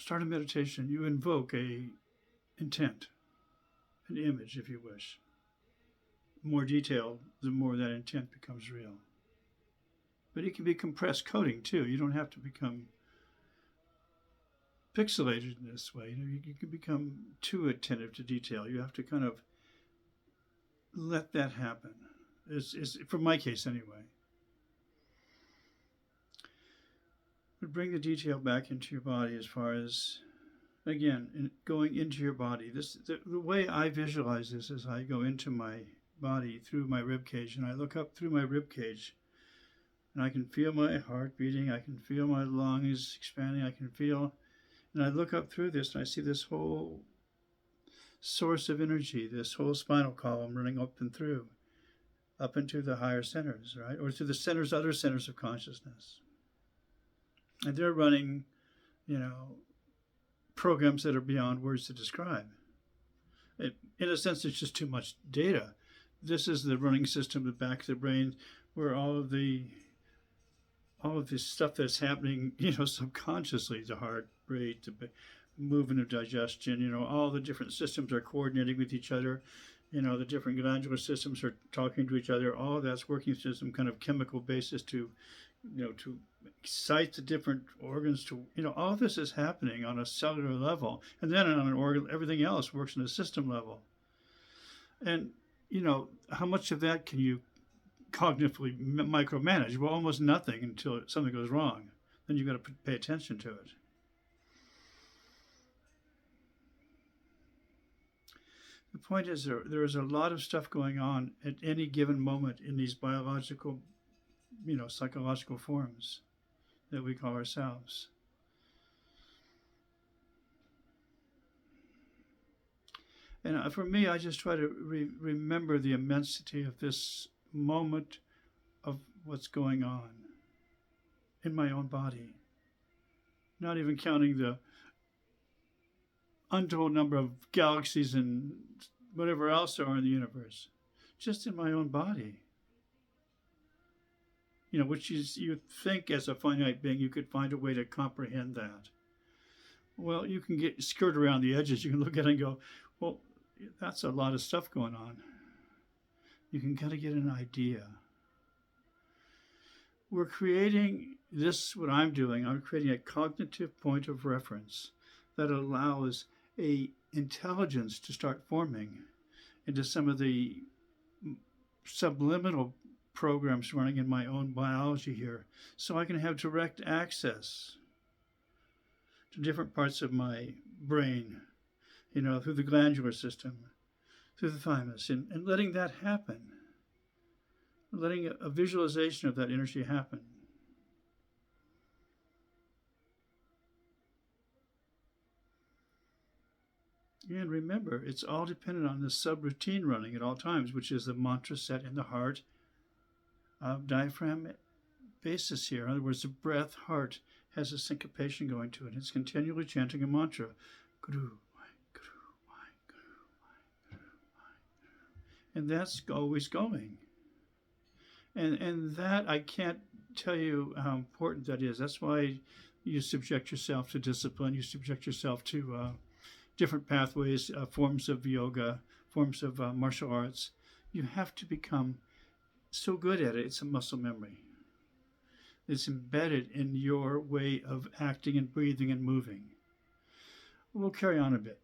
start a meditation, you invoke a intent, an image, if you wish. The more detail, the more that intent becomes real. But it can be compressed coding too. You don't have to become pixelated in this way. You can become too attentive to detail. You have to kind of let that happen. Is for my case anyway. But bring the detail back into your body as far as, again, going into your body. The way I visualize this is I go into my body through my rib cage, and I look up through my rib cage, and I can feel my heart beating. I can feel my lungs expanding. I can feel, and I look up through this, and I see this whole source of energy, this whole spinal column running up and through, up into the higher centers, right? Or to the centers, other centers of consciousness. And they're running, programs that are beyond words to describe. In a sense, it's just too much data. This is the running system, the back of the brain, where all of this stuff that's happening, subconsciously, the heart rate, the movement of digestion, all the different systems are coordinating with each other. The different glandular systems are talking to each other. All of that's working through some kind of chemical basis to excite the different organs to, all of this is happening on a cellular level. And then on an organ, everything else works on a system level. And, how much of that can you cognitively micromanage? Well, almost nothing until something goes wrong. Then you've got to pay attention to it. The point is there is a lot of stuff going on at any given moment in these biological, psychological forms that we call ourselves. And for me, I just try to remember the immensity of this moment of what's going on in my own body. Not even counting the untold number of galaxies and whatever else there are in the universe. Just in my own body. Which is, you think as a finite being, you could find a way to comprehend that. Well, you can get skirt around the edges. You can look at it and go, well, that's a lot of stuff going on. You can kind of get an idea. We're creating this, what I'm doing, I'm creating a cognitive point of reference that allows a intelligence to start forming into some of the subliminal programs running in my own biology here, so I can have direct access to different parts of my brain, through the glandular system, through the thymus, and letting that happen, letting a visualization of that energy happen. And remember, it's all dependent on the subroutine running at all times, which is the mantra set in the heart of diaphragm basis here. In other words, the breath, heart, has a syncopation going to it. It's continually chanting a mantra. Guru, and that's always going. And that, I can't tell you how important that is. That's why you subject yourself to discipline. You subject yourself to different pathways, forms of yoga, forms of martial arts. You have to become so good at it, it's a muscle memory. It's embedded in your way of acting and breathing and moving. We'll carry on a bit.